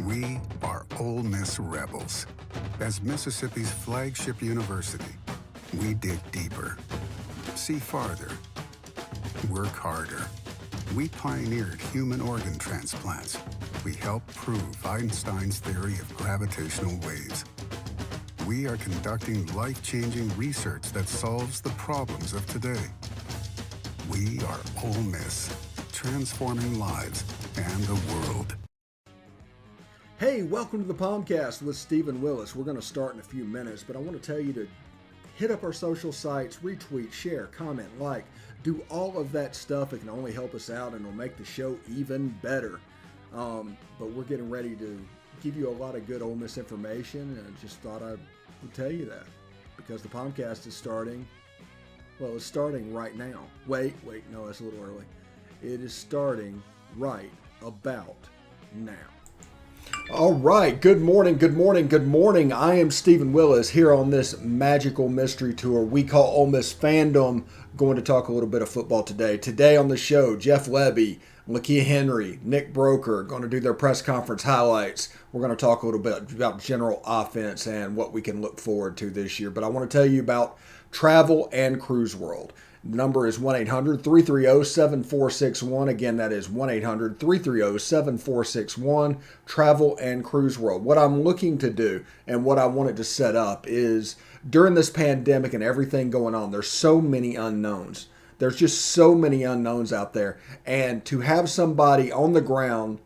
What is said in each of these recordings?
We are Ole Miss Rebels. As Mississippi's flagship university, we dig deeper, see farther, work harder. We pioneered human organ transplants. We helped prove Einstein's theory of gravitational waves. We are conducting life-changing research that solves the problems of today. We are Ole Miss, transforming lives and the world. Hey, welcome to the POMcast with Stephen Willis. We're going to start in a few minutes, but I want to tell you to hit up our social sites, retweet, share, comment, like, do all of that stuff. It can only help us out and it'll make the show even better. But we're getting ready to give you a lot of good Ole Miss information, and I just thought I would tell you that because the POMcast is starting. Well, it's starting right now. Wait, no, that's a little early. It is starting right about now. All right, good morning. I am Stephen Willis here on this magical mystery tour we call Ole Miss Fandom. Going to talk a little bit of football today. Today on the show, Jeff Lebby, Lakia Henry, Nick Broeker going to do their press conference highlights. We're going to talk a little bit about general offense and what we can look forward to this year. But I want to tell you about Travel and Cruise World. The number is 1-800-330-7461. Again, that is 1-800-330-7461. Travel and Cruise World. What I'm looking to do and what I wanted to set up is during this pandemic and everything going on, there's so many unknowns. There's just so many unknowns out there. And to have somebody on the ground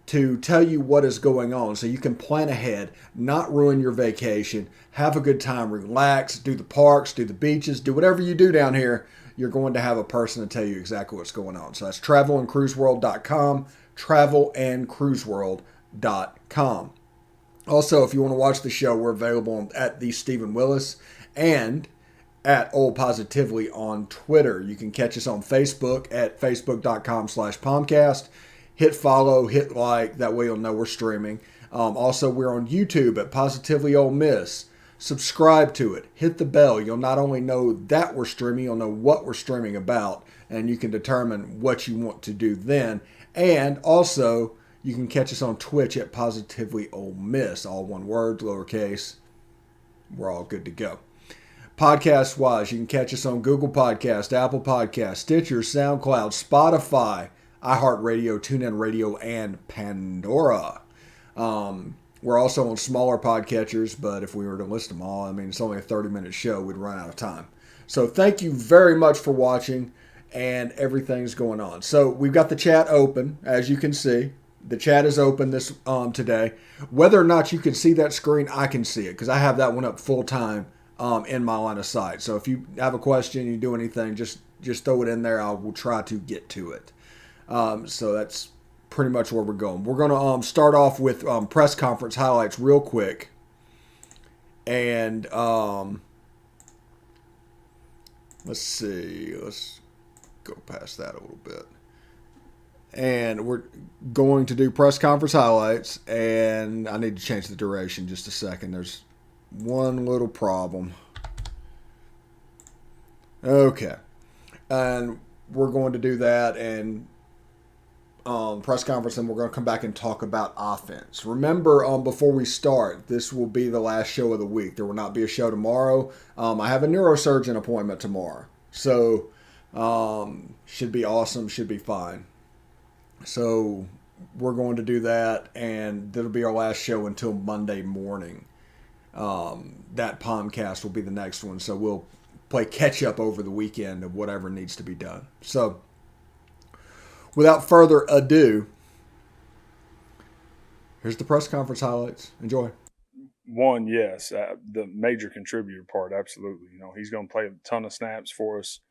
to tell you what is going on so you can plan ahead, not ruin your vacation, have a good time, relax, do the parks, do the beaches, do whatever you do down here, you're going to have a person to tell you exactly what's going on. So that's travelandcruiseworld.com, travelandcruiseworld.com. Also, if you want to watch the show, we're available at the Stephen Willis and at Old Positively on Twitter. You can catch us on Facebook at facebook.com/POMcast. Hit follow, hit like, that way you'll know we're streaming. Also, we're on YouTube at Positively Ole Miss. Subscribe to it. Hit the bell. You'll not only know that we're streaming, you'll know what we're streaming about, and you can determine what you want to do then. And also, you can catch us on Twitch at Positively Ole Miss. All one word, lowercase. We're all good to go. Podcast-wise, you can catch us on Google Podcast, Apple Podcast, Stitcher, SoundCloud, Spotify, iHeartRadio, TuneIn Radio, and Pandora. We're also on smaller podcatchers, but if we were to list them all, I mean, it's only a 30-minute show. We'd run out of time. So thank you very much for watching, and everything's going on. So we've got the chat open, as you can see. The chat is open this today. Whether or not you can see that screen, I can see it, because I have that one up full-time in my line of sight. So if you have a question, you do anything, just throw it in there. I will try to get to it. So that's pretty much where we're going. We're going to start off with press conference highlights real quick. And let's see. Let's go past that a little bit. And we're going to do press conference highlights. And I need to change the duration just a second. There's one little problem. Okay. And we're going to do that and press conference, and we're going to come back and talk about offense. Remember, before we start, this will be the last show of the week. There will not be a show tomorrow. I have a neurosurgeon appointment tomorrow. So, should be awesome, should be fine. So, we're going to do that, and that'll be our last show until Monday morning. That POMcast will be the next one, so we'll play catch-up over the weekend of whatever needs to be done. So, without further ado, here's the press conference highlights. Enjoy. One, yes, the major contributor part, absolutely. You know, he's going to play a ton of snaps for us.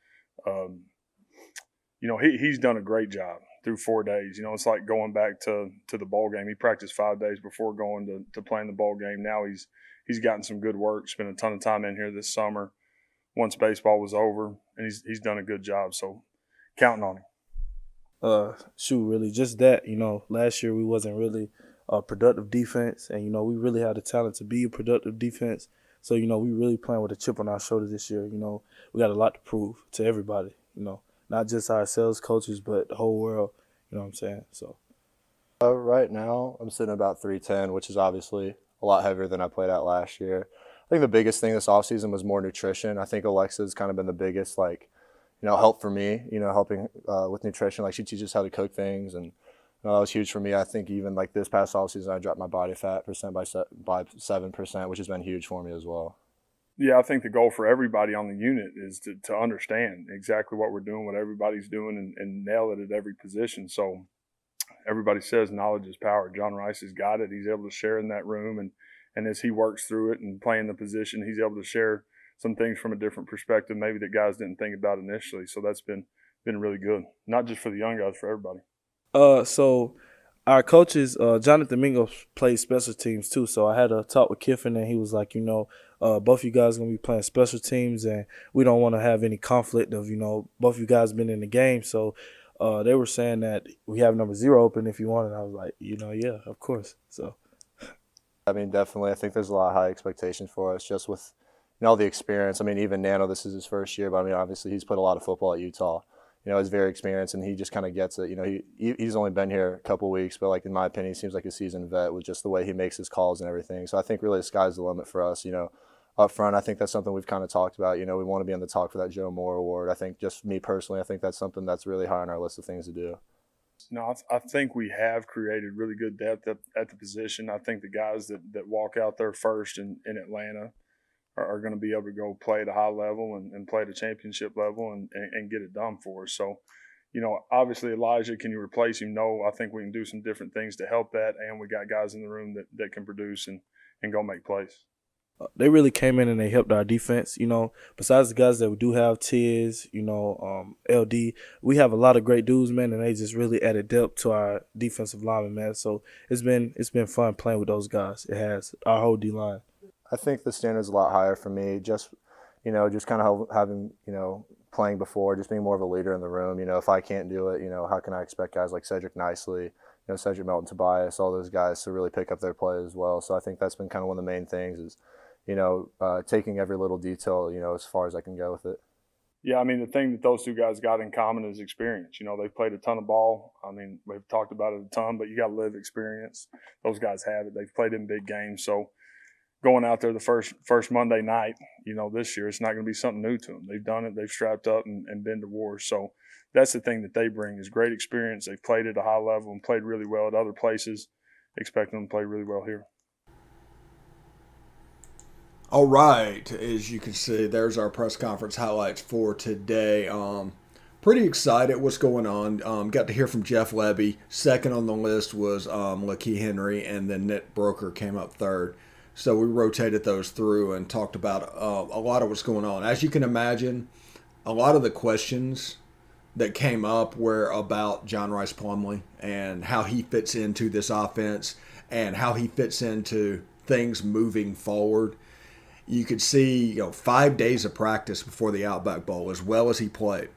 You know, he's done a great job through 4 days. You know, it's like going back to the ball game. He practiced 5 days before going to playing the ball game. Now he's gotten some good work. Spent a ton of time in here this summer once baseball was over, and he's done a good job. So counting on him. Really just that, you know, last year we wasn't really a productive defense, and, you know, we really had the talent to be a productive defense. So, you know, we really playing with a chip on our shoulder this year. You know, we got a lot to prove to everybody, you know, not just ourselves, coaches, but the whole world, you know what I'm saying? So Right now, I'm sitting about 310, which is obviously a lot heavier than I played at last year. I think the biggest thing this offseason was more nutrition. I think Alexa's kind of been the biggest, help for me, helping with nutrition. Like, she teaches how to cook things, and that was huge for me. I think even like this past offseason, I dropped my body fat percent by 7%, which has been huge for me as well. Yeah, I think the goal for everybody on the unit is to understand exactly what we're doing, what everybody's doing, and nail it at every position. So everybody says knowledge is power. John Rice has got it. He's able to share in that room, and as he works through it and playing the position, he's able to share some things from a different perspective, maybe that guys didn't think about initially. So that's been really good, not just for the young guys, for everybody. So our coaches, Jonathan Mingo plays special teams too. So I had a talk with Kiffin, and he was like, both you guys are gonna be playing special teams, and we don't want to have any conflict of, both you guys been in the game. So they were saying that we have number 0 open if you want it. I was like, yeah, of course. So I mean, definitely, I think there's a lot of high expectations for us just with all the experience. I mean, even Nano, this is his first year, but I mean, obviously he's played a lot of football at Utah. He's very experienced, and he just kind of gets it. He's only been here a couple weeks, but like in my opinion, he seems like a seasoned vet with just the way he makes his calls and everything. So I think really the sky's the limit for us. Up front, I think that's something we've kind of talked about. We want to be in the talk for that Joe Moore Award. I think just me personally, I think that's something that's really high on our list of things to do. No, I think we have created really good depth at the position. I think the guys that walk out there first in Atlanta are going to be able to go play at a high level and play at a championship level and get it done for us. So, obviously Elijah, can you replace him? No, I think we can do some different things to help that, and we got guys in the room that can produce and go make plays. They really came in and they helped our defense. Besides the guys that we do have, Tiz, LD, we have a lot of great dudes, man, and they just really added depth to our defensive linemen, man. So it's been fun playing with those guys. It has our whole D line. I think the standard's a lot higher for me. Just kind of having playing before, just being more of a leader in the room. If I can't do it, how can I expect guys like Cedric Nicely, Cedric Melton, Tobias, all those guys to really pick up their play as well. So I think that's been kind of one of the main things is taking every little detail, as far as I can go with it. Yeah, I mean, the thing that those two guys got in common is experience. They've played a ton of ball. I mean, we've talked about it a ton, but you got to live experience. Those guys have it. They've played in big games. So going out there the first Monday night, this year, it's not going to be something new to them. They've done it. They've strapped up and been to war. So that's the thing that they bring is great experience. They've played at a high level and played really well at other places. Expect them to play really well here. All right, as you can see, there's our press conference highlights for today. Pretty excited what's going on. Got to hear from Jeff Lebby. Second on the list was Lakia Henry, and then Nick Broeker came up third. So we rotated those through and talked about a lot of what's going on. As you can imagine, a lot of the questions that came up were about John Rice Plumlee and how he fits into this offense and how he fits into things moving forward. You could see, 5 days of practice before the Outback Bowl, as well as he played.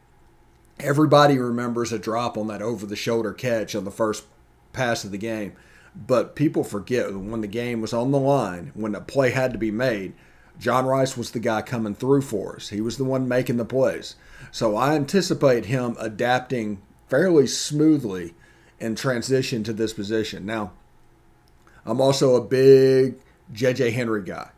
Everybody remembers a drop on that over-the-shoulder catch on the first pass of the game. But people forget when the game was on the line, when a play had to be made, John Rice was the guy coming through for us. He was the one making the plays. So I anticipate him adapting fairly smoothly in transition to this position. Now, I'm also a big J.J. Henry guy.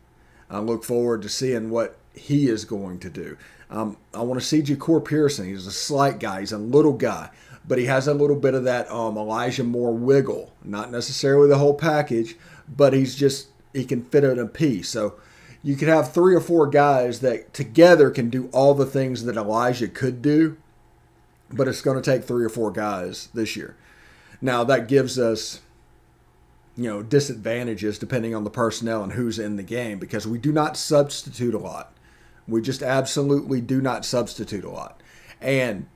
I look forward to seeing what he is going to do. I want to see Ja'Cour Pearson. He's a slight guy. He's a little guy. But he has a little bit of that Elijah Moore wiggle. Not necessarily the whole package, but he can fit in a piece. So you could have 3 or 4 guys that together can do all the things that Elijah could do, but it's going to take 3 or 4 guys this year. Now, that gives us disadvantages depending on the personnel and who's in the game because we do not substitute a lot. We just absolutely do not substitute a lot. And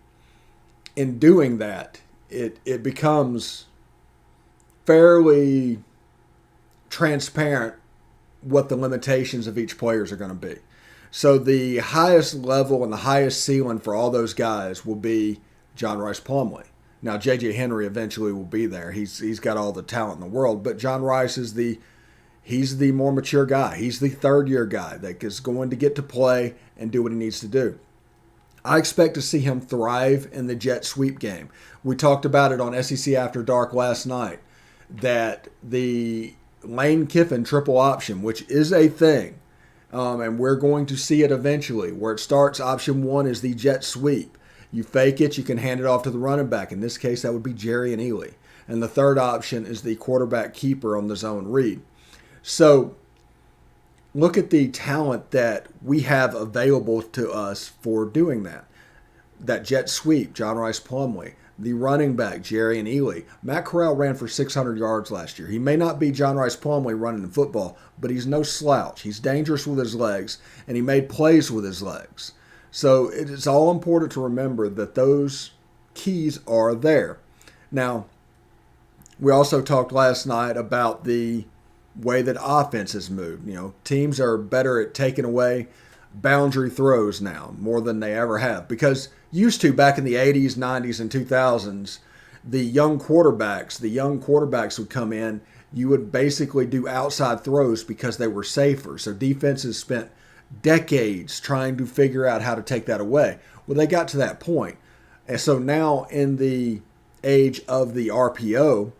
in doing that, it becomes fairly transparent what the limitations of each players are going to be. So the highest level and the highest ceiling for all those guys will be John Rice Plumlee. Now, J.J. Henry eventually will be there. He's got all the talent in the world. But John Rice is he's the more mature guy. He's the third-year guy that is going to get to play and do what he needs to do. I expect to see him thrive in the jet sweep game. We talked about it on SEC After Dark last night. that the Lane Kiffin triple option, which is a thing, and we're going to see it eventually, where it starts, option one is the jet sweep. You fake it, you can hand it off to the running back. In this case, that would be Jerry and Ely. And the third option is the quarterback keeper on the zone read. So look at the talent that we have available to us for doing that. That jet sweep, John Rice Plumlee. The running back, Jerry and Ely. Matt Corral ran for 600 yards last year. He may not be John Rice Plumlee running in football, but he's no slouch. He's dangerous with his legs, and he made plays with his legs. So it's all important to remember that those keys are there. Now, we also talked last night about the way that offenses move. You know, teams are better at taking away boundary throws now more than they ever have, because used to back in the 80s, 90s, and 2000s, the young quarterbacks would come in. You would basically do outside throws because they were safer. So defenses spent decades trying to figure out how to take that away. Well, they got to that point. And so now in the age of the RPO,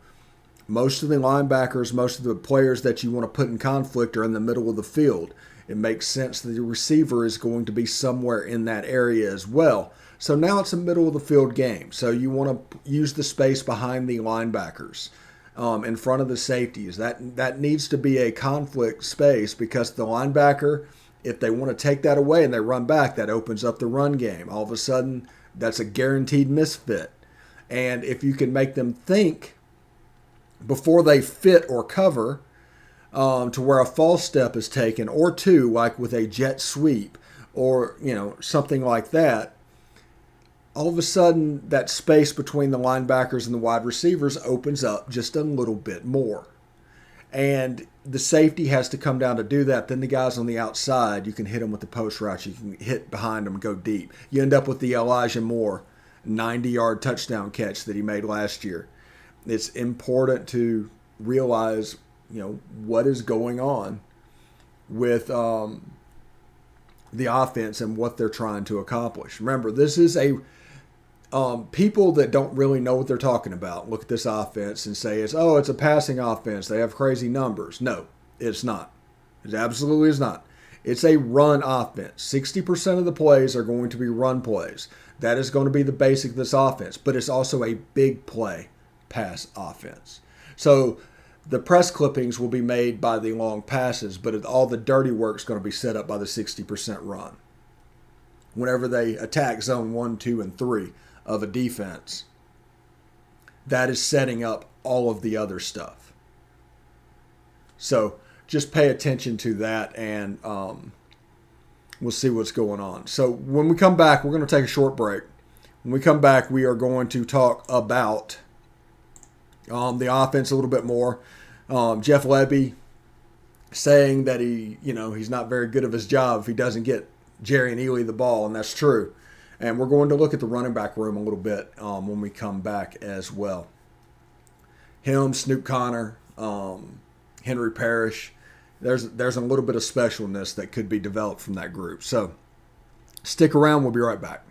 most of the linebackers, most of the players that you want to put in conflict are in the middle of the field. It makes sense that the receiver is going to be somewhere in that area as well. So now it's a middle of the field game. So you want to use the space behind the linebackers, in front of the safeties. That needs to be a conflict space, because the linebacker, if they want to take that away and they run back, that opens up the run game. All of a sudden, that's a guaranteed misfit. And if you can make them think before they fit or cover, to where a false step is taken, or two, like with a jet sweep, or something like that, all of a sudden that space between the linebackers and the wide receivers opens up just a little bit more. And the safety has to come down to do that. Then the guys on the outside, you can hit them with the post routes. You can hit behind them and go deep. You end up with the Elijah Moore 90-yard touchdown catch that he made last year. It's important to realize, what is going on with the offense and what they're trying to accomplish. Remember, this is people that don't really know what they're talking about look at this offense and say it's a passing offense. They have crazy numbers. No, it's not. It absolutely is not. It's a run offense. 60% of the plays are going to be run plays. That is going to be the basic of this offense. But it's also a big play pass offense. So the press clippings will be made by the long passes, but all the dirty work is going to be set up by the 60% run. Whenever they attack zone 1, 2, and 3 of a defense, that is setting up all of the other stuff. So just pay attention to that, and we'll see what's going on. So when we come back, we're going to take a short break. When we come back, we are going to talk about the offense a little bit more. Jeff Lebby saying that he's not very good at his job if he doesn't get Jerry and Ely the ball, and that's true. And we're going to look at the running back room a little bit when we come back as well. Him, Snoop Connor, Henry Parrish. There's a little bit of specialness that could be developed from that group. So stick around. We'll be right back.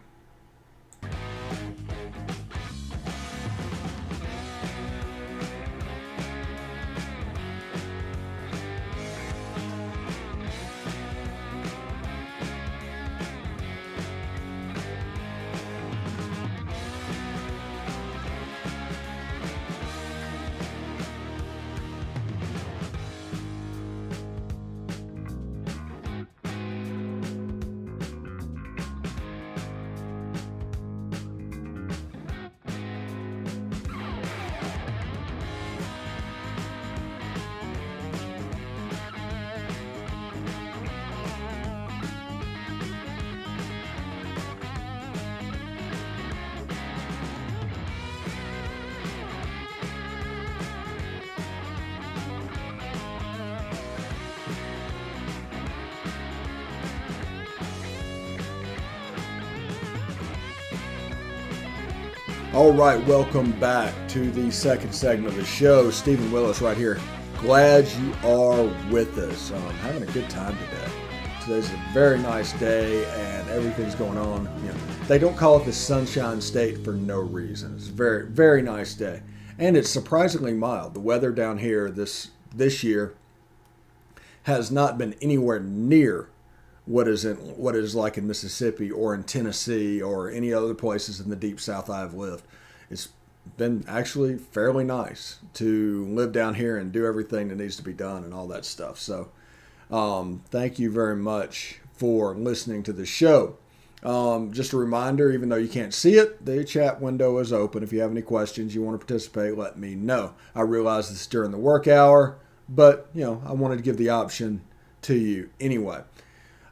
All right, welcome back to the second segment of the show. Stephen Willis right here. Glad you are with us. Having a good time today. Today's a very nice day and everything's going on. They don't call it the Sunshine State for no reason. It's a very, very nice day. And it's surprisingly mild. The weather down here this year has not been anywhere near what is like in Mississippi or in Tennessee or any other places in the deep South I've lived. It's been actually fairly nice to live down here and do everything that needs to be done and all that stuff. So thank you very much for listening to the show. Just a reminder, even though you can't see it, the chat window is open. If you have any questions, you want to participate, let me know. I realize this is during the work hour, but I wanted to give the option to you anyway.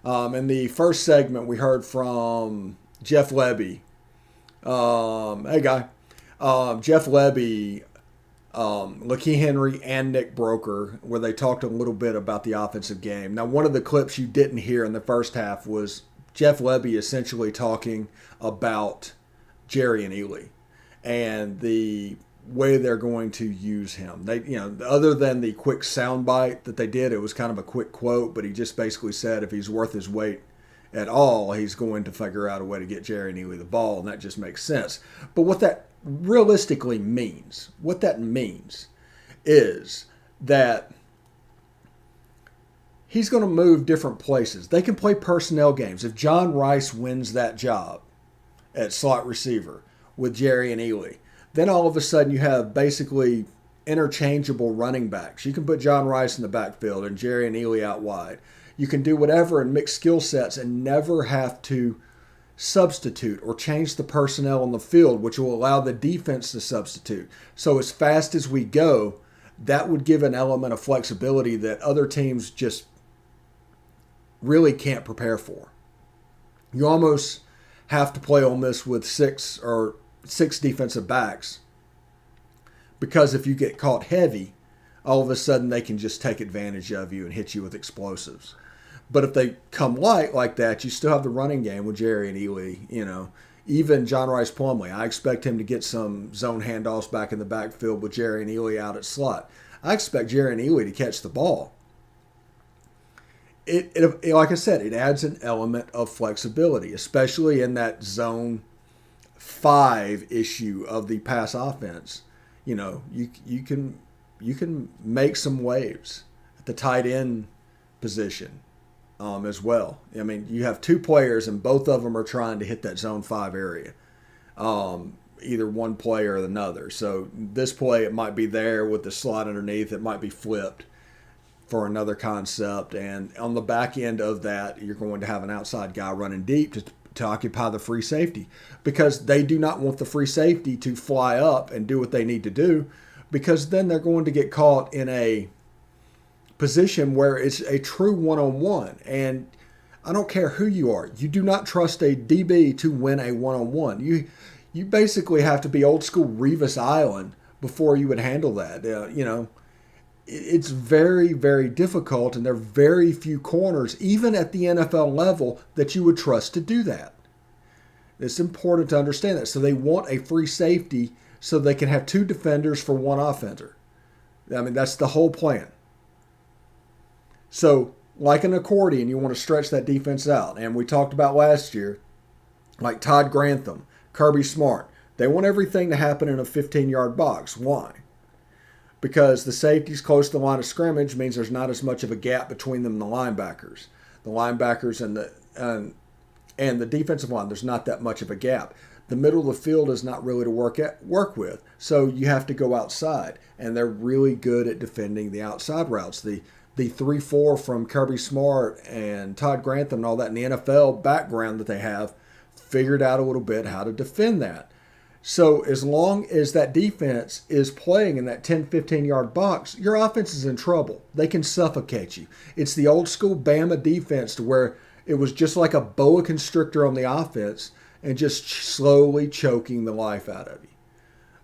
In the first segment, we heard from Jeff Lebby. Hey, guy. Jeff Lebby, Lakia Henry, and Nick Broeker, where they talked a little bit about the offensive game. Now, one of the clips you didn't hear in the first half was Jeff Lebby essentially talking about Jerry and Ely and the way they're going to use him. They, other than the quick soundbite that they did, it was kind of a quick quote, but he just basically said if he's worth his weight at all, he's going to figure out a way to get Jerry and Ely the ball, and that just makes sense. But what that realistically means, is that he's going to move different places. They can play personnel games. If John Rice wins that job at slot receiver with Jerry and Ely, then all of a sudden you have basically interchangeable running backs. You can put John Rice in the backfield and Jerry and Ely out wide. You can do whatever and mix skill sets and never have to substitute or change the personnel on the field, which will allow the defense to substitute. So as fast as we go, that would give an element of flexibility that other teams just really can't prepare for. You almost have to play Ole Miss with six defensive backs, because if you get caught heavy, all of a sudden they can just take advantage of you and hit you with explosives. But if they come light like that, you still have the running game with Jerry and Ely. Even John Rice Plumlee, I expect him to get some zone handoffs back in the backfield with Jerry and Ely out at slot. I expect Jerry and Ely to catch the ball. It like I said, it adds an element of flexibility, especially in that zone 5 issue of the pass offense. You can make some waves at the tight end position as well. I mean, you have two players and both of them are trying to hit that zone 5 area. Either one player or another. So this play, it might be there with the slot underneath. It might be flipped for another concept. And on the back end of that, you're going to have an outside guy running deep to occupy the free safety, because they do not want the free safety to fly up and do what they need to do, because then they're going to get caught in a position where it's a true one-on-one. And I don't care who you are. You do not trust a DB to win a one-on-one. You basically have to be old school Revis Island before you would handle that. It's very, very difficult, and there are very few corners, even at the NFL level, that you would trust to do that. It's important to understand that. So they want a free safety so they can have two defenders for one offender. I mean, that's the whole plan. So, like an accordion, you want to stretch that defense out. And we talked about last year, like Todd Grantham, Kirby Smart. They want everything to happen in a 15-yard box. Why? Because the safety's close to the line of scrimmage means there's not as much of a gap between them and the linebackers. The linebackers and the defensive line, there's not that much of a gap. The middle of the field is not really to work with. So you have to go outside. And they're really good at defending the outside routes. The 3-4 from Kirby Smart and Todd Grantham and all that in the NFL background that they have figured out a little bit how to defend that. So as long as that defense is playing in that 10, 15-yard box, your offense is in trouble. They can suffocate you. It's the old school Bama defense to where it was just like a boa constrictor on the offense and just slowly choking the life out of you.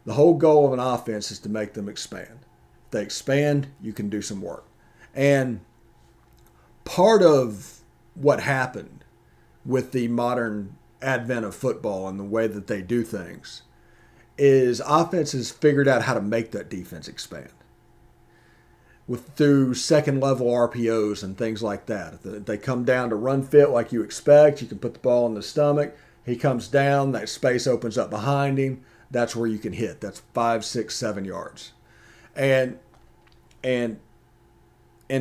The whole goal of an offense is to make them expand. If they expand, you can do some work. And part of what happened with the modern advent of football and the way that they do things is offenses figured out how to make that defense expand through second level RPOs and things like that. If they come down to run fit like you expect, you can put the ball in the stomach. He comes down, that space opens up behind him. that's where you can hit. That's 5, 6, 7 yards. And in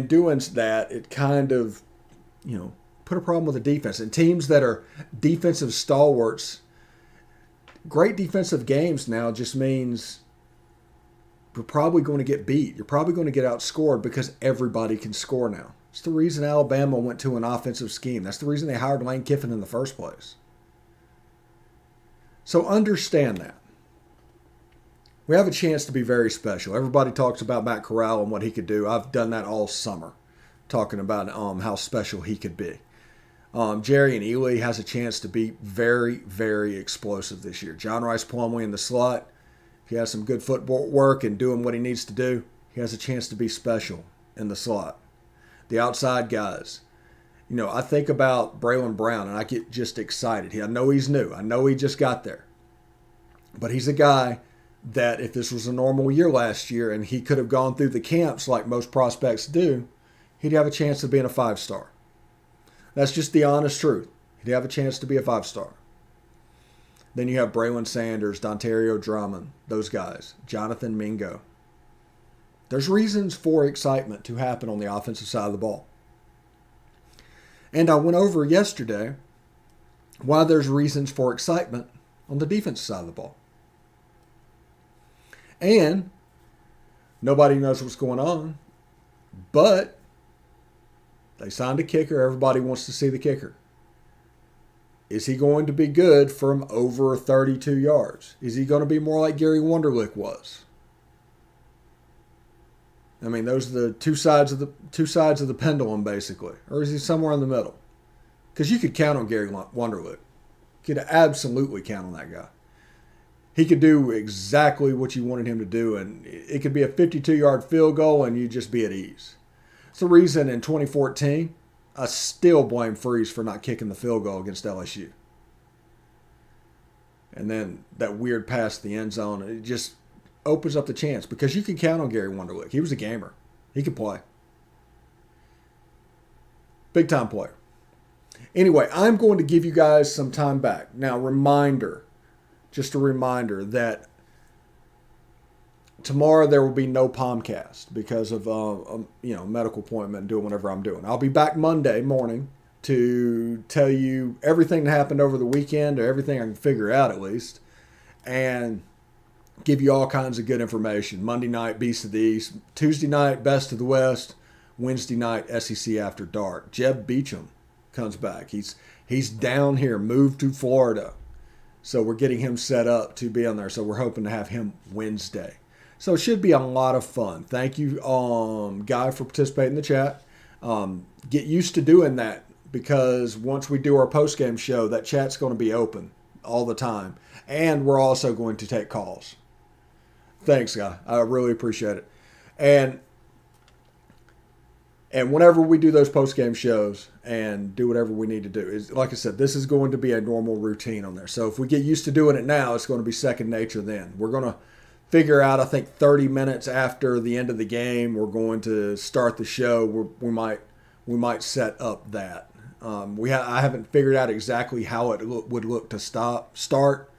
doing that, it kind of, put a problem with the defense. And teams that are defensive stalwarts, great defensive games now just means you're probably going to get beat. You're probably going to get outscored because everybody can score now. It's the reason Alabama went to an offensive scheme. That's the reason they hired Lane Kiffin in the first place. So understand that. We have a chance to be very special. Everybody talks about Matt Corral and what he could do. I've done that all summer, talking about how special he could be. Jerry and Ely has a chance to be very, very explosive this year. John Rice Plumlee in the slot, if he has some good footwork and doing what he needs to do, he has a chance to be special in the slot. The outside guys, I think about Braylon Brown and I get just excited. I know he's new. I know he just got there. But he's a guy that if this was a normal year last year and he could have gone through the camps like most prospects do, he'd have a chance of being a 5-star. That's just the honest truth. He'd have a chance to be a 5-star. Then you have Braylon Sanders, Dontario Drummond, those guys, Jonathan Mingo. There's reasons for excitement to happen on the offensive side of the ball. And I went over yesterday why there's reasons for excitement on the defensive side of the ball. And nobody knows what's going on, but they signed a kicker. Everybody wants to see the kicker. Is he going to be good from over 32 yards? Is he going to be more like Gary Wunderlich was? I mean, those are the two sides of the pendulum, basically. Or is he somewhere in the middle? Because you could count on Gary Wunderlich. You could absolutely count on that guy. He could do exactly what you wanted him to do, and it could be a 52-yard field goal, and you'd just be at ease. It's the reason in 2014, I still blame Freeze for not kicking the field goal against LSU. And then that weird pass to the end zone, it just opens up the chance because you can count on Gary Wunderlich. He was a gamer. He could play. Big time player. Anyway, I'm going to give you guys some time back. Now, just a reminder that tomorrow there will be no POMcast because of medical appointment and doing whatever I'm doing. I'll be back Monday morning to tell you everything that happened over the weekend, or everything I can figure out at least, and give you all kinds of good information. Monday night, Beast of the East. Tuesday night, Best of the West. Wednesday night, SEC After Dark. Jeb Beecham comes back. He's down here, moved to Florida. So we're getting him set up to be on there. So we're hoping to have him Wednesday. So it should be a lot of fun. Thank you, Guy, for participating in the chat. Get used to doing that because once we do our post-game show, that chat's going to be open all the time. And we're also going to take calls. Thanks, Guy. I really appreciate it. And whenever we do those post-game shows and do whatever we need to do, is like I said, this is going to be a normal routine on there. So if we get used to doing it now, it's going to be second nature then. We're going to figure out, I think, 30 minutes after the end of the game, we're going to start the show. We might set up that. I haven't figured out exactly how it would look to start,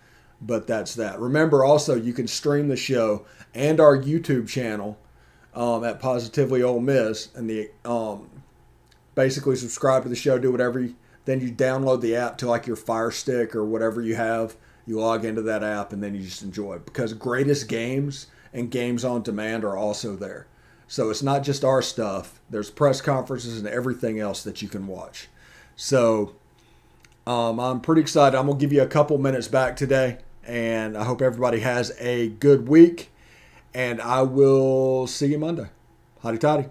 but that's that. Remember, also, you can stream the show and our YouTube channel at Positively Ole Miss, and basically subscribe to the show, do whatever. Then you download the app to like your Fire Stick or whatever you have. You log into that app, and then you just enjoy it. Because Greatest Games and Games on Demand are also there. So it's not just our stuff. There's press conferences and everything else that you can watch. So I'm pretty excited. I'm going to give you a couple minutes back today, and I hope everybody has a good week. And I will see you Monday. Hotty toddy.